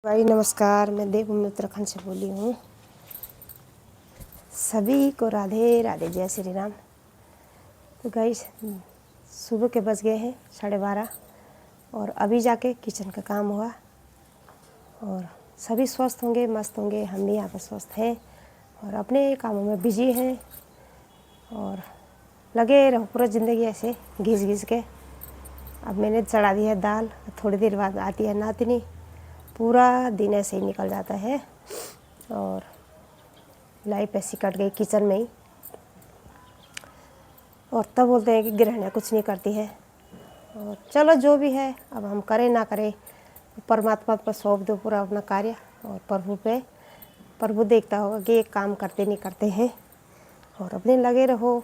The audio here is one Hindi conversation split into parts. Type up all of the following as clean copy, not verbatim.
भाई नमस्कार, मैं देवभूमि उत्तराखंड से बोली हूँ। सभी को राधे राधे, जय श्री राम। तो गाइस, सुबह के बज गए हैं 12:30 और अभी जाके किचन का काम हुआ और सभी स्वस्थ होंगे, मस्त होंगे। हम भी यहाँ पर स्वस्थ हैं और अपने कामों में बिजी हैं और लगे रहो पूरा ज़िंदगी ऐसे घिस घिस के। अब मैंने चढ़ा दी है दाल, थोड़ी देर बाद आती है नातनी। पूरा दिन ऐसे ही निकल जाता है और लाइफ ऐसी कट गई किचन में ही। और तब बोलते हैं कि गृहिणियाँ कुछ नहीं करती है। और चलो जो भी है, अब हम करें ना करें, परमात्मा पर सौंप दो पूरा अपना कार्य और प्रभु देखता होगा कि एक काम करते नहीं करते हैं और अपने लगे रहो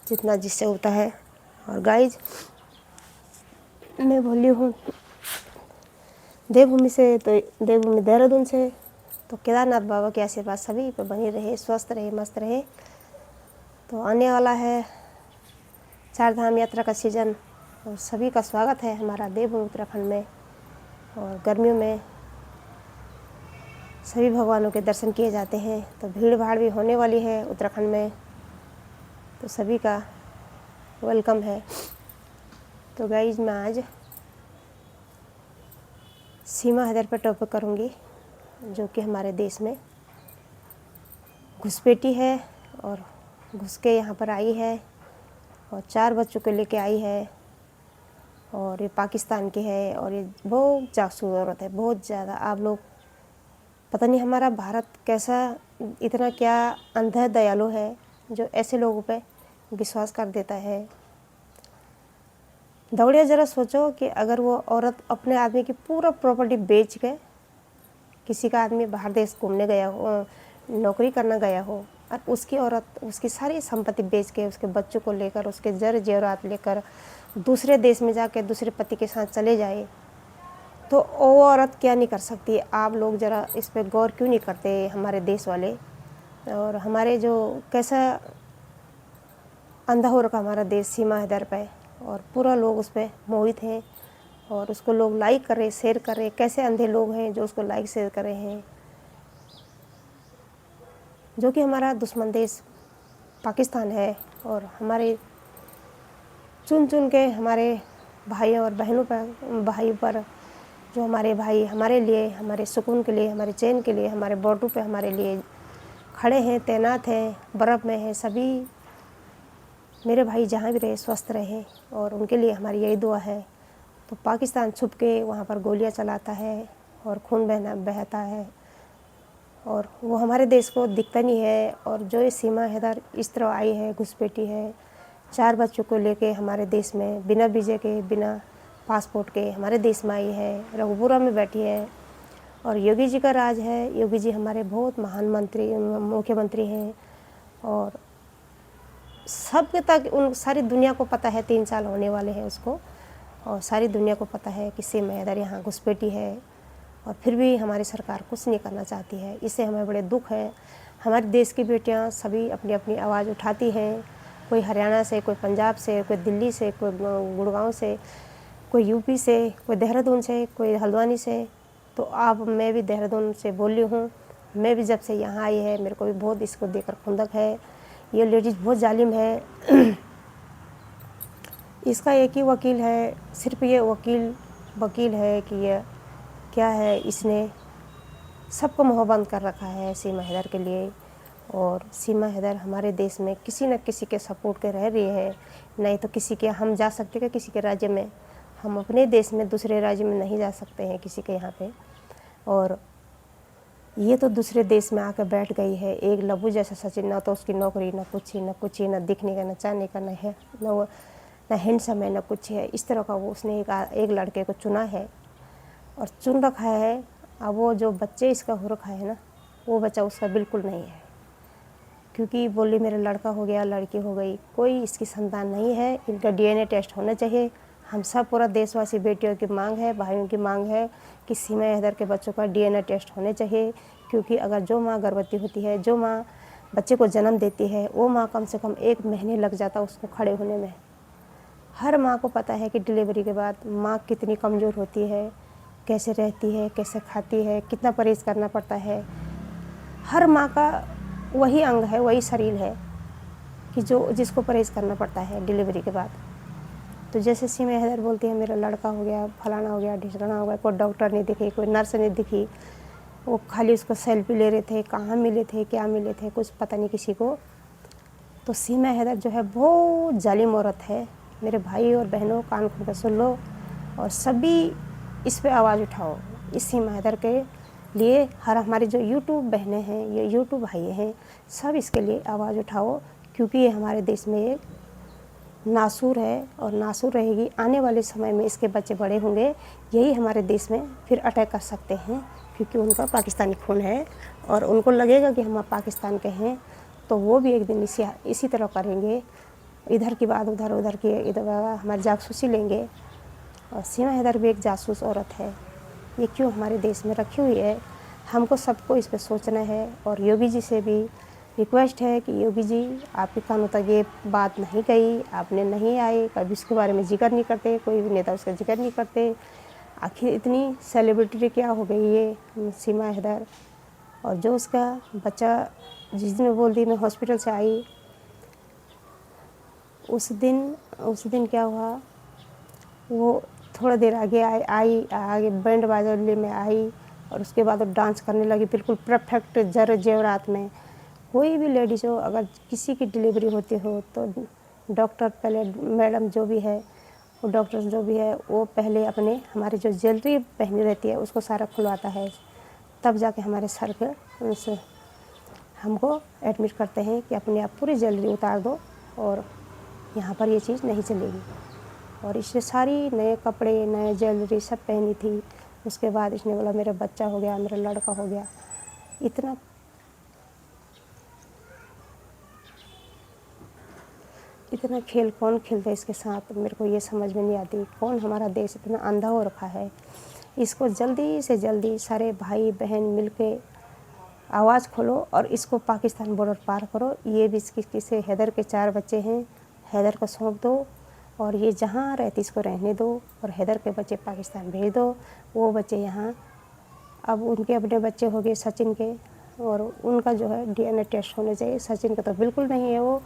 जितना जिससे होता है। और गाइज, मैं बोली हूँ देवभूमि से, तो देवभूमि देहरादून से, तो केदारनाथ बाबा के आशीर्वाद सभी पे बनी रहे, स्वस्थ रहे, मस्त रहे। तो आने वाला है 4 धाम यात्रा का सीज़न और सभी का स्वागत है हमारा देवभूमि उत्तराखंड में। और गर्मियों में सभी भगवानों के दर्शन किए जाते हैं, तो भीड़ भाड़ भी होने वाली है उत्तराखंड में, तो सभी का वेलकम है। तो गाइज, मैं आज सीमा हैदर पर टॉपिक करूँगी, जो कि हमारे देश में घुसपैठी है और घुस के यहाँ पर आई है और 4 बच्चों को लेके आई है। और ये पाकिस्तान की है और ये बहुत जासूस औरत है, बहुत ज़्यादा। आप लोग पता नहीं हमारा भारत कैसा इतना क्या अंधा दयालु है जो ऐसे लोगों पे विश्वास कर देता है। दौड़िया ज़रा सोचो कि अगर वो औरत अपने आदमी की पूरा प्रॉपर्टी बेच के, किसी का आदमी बाहर देश घूमने गया हो, नौकरी करना गया हो, और उसकी औरत उसकी सारी संपत्ति बेच के, उसके बच्चों को लेकर, उसके जर जेवरात लेकर दूसरे देश में जाके दूसरे पति के साथ चले जाए, तो वो औरत क्या नहीं कर सकती। आप लोग ज़रा इस पर गौर क्यों नहीं करते हमारे देश वाले। और हमारे जो कैसा अंधा हो रखा हमारा देश सीमा हैदर पे, और पूरा लोग उस पर मोहित हैं और उसको लोग लाइक कर रहे, शेयर कर रहे। कैसे अंधे लोग हैं जो उसको लाइक शेयर कर रहे हैं, जो कि हमारा दुश्मन देश पाकिस्तान है। और हमारे चुन चुन के हमारे भाइयों और बहनों पर जो हमारे भाई हमारे लिए, हमारे सुकून के लिए, हमारे चैन के लिए, हमारे बॉर्डर पे हमारे लिए खड़े हैं, तैनात हैं, बर्फ़ में हैं। सभी मेरे भाई जहाँ भी रहे स्वस्थ रहे और उनके लिए हमारी यही दुआ है। तो पाकिस्तान छुप के वहाँ पर गोलियाँ चलाता है और खून बहता है और वो हमारे देश को दिखता नहीं है। और जो ये सीमा हैदर इस तरह आई है, घुसपैठी है, 4 बच्चों को लेके हमारे देश में बिना वीज़े के, बिना पासपोर्ट के हमारे देश में आई है, रघुपुरा में बैठी है। और योगी जी का राज है। योगी जी हमारे बहुत महान मुख्यमंत्री हैं और सब तक उन सारी दुनिया को पता है, 3 साल होने वाले हैं उसको, और सारी दुनिया को पता है कि सीमा हैदर यहाँ घुसपैठी है। और फिर भी हमारी सरकार कुछ नहीं करना चाहती है। इससे हमें बड़े दुख है। हमारे देश की बेटियाँ सभी अपनी अपनी आवाज़ उठाती हैं, कोई हरियाणा से, कोई पंजाब से, कोई दिल्ली से, कोई गुड़गांव से, कोई यूपी से, कोई देहरादून से, कोई हल्द्वानी से। तो आप, मैं भी देहरादून से बोली हूँ। मैं भी जब से यहाँ आई है, मेरे को भी बहुत इसको देखकर खुंदक है। ये लेडीज़ बहुत जालिम है। इसका एक ही वकील है, सिर्फ ये वकील है कि ये क्या है, इसने सबको मुँह बंद कर रखा है सीमा हैदर के लिए। और सीमा हैदर हमारे देश में किसी न किसी के सपोर्ट के रह रही है। नहीं तो किसी के हम जा सकते हैं किसी के राज्य में, हम अपने देश में दूसरे राज्य में नहीं जा सकते हैं किसी के यहाँ पे। और ये तो दूसरे देश में आकर बैठ गई है, एक लबू जैसा सचिन। ना तो उसकी नौकरी, ना कुछ ही, ना दिखने का, ना चाहने का, ना हैंडसम है, ना कुछ है। इस तरह का वो उसने एक लड़के को चुना है और चुन रखा है। अब वो जो बच्चे इसका हो रखा है ना, वो बच्चा उसका बिल्कुल नहीं है, क्योंकि बोली मेरा लड़का हो गया, लड़की हो गई, कोई इसकी संतान नहीं है। इनका DNA टेस्ट होना चाहिए। हम सब पूरा देशवासी बेटियों की मांग है, भाइयों की मांग है कि सीमा हैदर के बच्चों का DNA टेस्ट होने चाहिए। क्योंकि अगर जो माँ गर्भवती होती है, जो माँ बच्चे को जन्म देती है, वो माँ कम से कम 1 महीने लग जाता उसको खड़े होने में। हर माँ को पता है कि डिलीवरी के बाद माँ कितनी कमज़ोर होती है, कैसे रहती है, कैसे खाती है, कितना परहेज़ करना पड़ता है। हर माँ का वही अंग है, वही शरीर है कि जिसको परहेज़ करना पड़ता है डिलीवरी के बाद। तो जैसे सीमा हैदर बोलती है मेरा लड़का हो गया, फलाना हो गया, ढिसराना हो गया, कोई डॉक्टर नहीं दिखी, कोई नर्स नहीं दिखी, वो खाली उसको सेल्फी ले रहे थे, कहाँ मिले थे, क्या मिले थे, कुछ पता नहीं किसी को। तो सीमा हैदर जो है बहुत जालिम औरत है। मेरे भाई और बहनों, कान खोल कर सुन लो और सभी इस पे आवाज़ उठाओ। इस सीमा हैदर के लिए हमारी जो यूट्यूब बहनें हैं, ये यूट्यूब भाई हैं, सब इसके लिए आवाज़ उठाओ, क्योंकि ये हमारे देश में एक नासूर है और नासूर रहेगी। आने वाले समय में इसके बच्चे बड़े होंगे, यही हमारे देश में फिर अटैक कर सकते हैं, क्योंकि उनका पाकिस्तानी खून है और उनको लगेगा कि हम पाकिस्तान के हैं, तो वो भी एक दिन इसी तरह करेंगे। इधर की बात उधर, उधर की इधर, हमारी जासूसी लेंगे। और सीमा हैदर भी एक जासूस औरत है। ये क्यों हमारे देश में रखी हुई है? हमको सबको इस पर सोचना है। और योगी जी से भी रिक्वेस्ट है कि योगी जी, आपके कानों तक ये बात नहीं गई, आपने नहीं आए, कभी उसके बारे में जिक्र नहीं करते, कोई भी नेता उसका जिक्र नहीं करते। आखिर इतनी सेलिब्रिटी क्या हो गई ये सीमा हैदर? और जो उसका बच्चा जिस दिन बोल दी मैं हॉस्पिटल से आई, उस दिन क्या हुआ, वो थोड़ा देर आगे आई आगे बैंड बाजे में आई और उसके बाद वो डांस करने लगी बिल्कुल परफेक्ट जेवरात में। कोई भी लेडीज़ हो, अगर किसी की डिलीवरी होती हो तो डॉक्टर पहले, मैडम जो भी है, वो डॉक्टर जो भी है, वो पहले अपने हमारी जो ज्वेलरी पहनी रहती है उसको सारा खुलवाता है, तब जाके हमारे सर पे उनसे हमको एडमिट करते हैं कि अपने आप पूरी ज्वेलरी उतार दो और यहाँ पर ये चीज़ नहीं चलेगी। और इसने सारी नए कपड़े, नए ज्वेलरी सब पहनी थी। उसके बाद इसने बोला मेरा बच्चा हो गया, मेरा लड़का हो गया। इतना खेल कौन खेलता है इसके साथ? मेरे को ये समझ में नहीं आती, कौन हमारा देश इतना अंधा हो रखा है। इसको जल्दी से जल्दी सारे भाई बहन मिलके आवाज़ खोलो और इसको पाकिस्तान बॉर्डर पार करो। ये भी इसके हैदर के 4 बच्चे हैं, हैदर को सौंप दो और ये जहाँ रहती इसको रहने दो और हैदर के बच्चे पाकिस्तान भेज दो। वो बच्चे यहाँ, अब उनके अपने बच्चे हो गए सचिन के, और उनका जो है DNA टेस्ट होने चाहिए। सचिन का तो बिल्कुल नहीं है वो,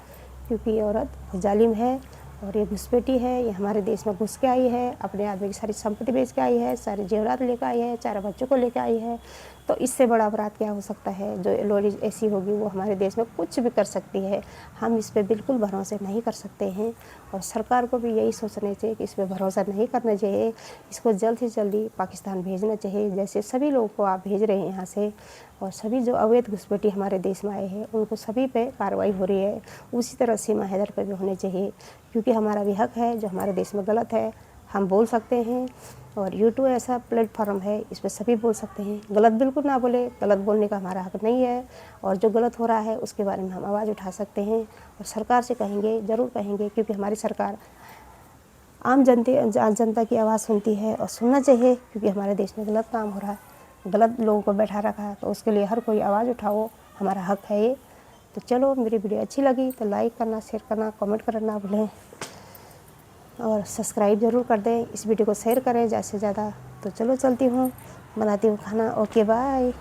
क्योंकि ये औरत जालिम है और ये घुसपैठी है। ये हमारे देश में घुस के आई है, अपने आदमी की सारी संपत्ति बेच के आई है, सारे जेवरात लेकर आई है, 4 बच्चों को लेकर आई है। तो इससे बड़ा अपराध क्या हो सकता है? जो लोरी ऐसी होगी वो हमारे देश में कुछ भी कर सकती है। हम इस पर बिल्कुल भरोसा नहीं कर सकते हैं और सरकार को भी यही सोचना चाहिए कि इस पर भरोसा नहीं करना चाहिए। इसको जल्द से जल्दी पाकिस्तान भेजना चाहिए, जैसे सभी लोगों को आप भेज रहे हैं यहाँ से। और सभी जो अवैध घुसपैठी हमारे देश में आए हैं उनको सभी पे कार्रवाई हो रही है, उसी तरह सीमा हैदर पर भी होने चाहिए, क्योंकि हमारा भी हक है। जो हमारे देश में गलत है हम बोल सकते हैं और यूट्यूब ऐसा प्लेटफॉर्म है, इस पर सभी बोल सकते हैं। गलत बिल्कुल ना बोले, गलत बोलने का हमारा हक नहीं है। और जो गलत हो रहा है उसके बारे में हम आवाज़ उठा सकते हैं और सरकार से कहेंगे, ज़रूर कहेंगे, क्योंकि हमारी सरकार आम जनता की आवाज़ सुनती है और सुनना चाहिए, क्योंकि हमारे देश में गलत काम हो रहा है, गलत लोगों को बैठा रखा है। तो उसके लिए हर कोई आवाज़ उठाओ, हमारा हक है ये। तो चलो, मेरी वीडियो अच्छी लगी तो लाइक करना, शेयर करना, कमेंट करना ना भूलें और सब्सक्राइब ज़रूर कर दें। इस वीडियो को शेयर करें ज़्यादा से ज़्यादा। तो चलो चलती हूँ, बनाती हूँ खाना। Okay bye.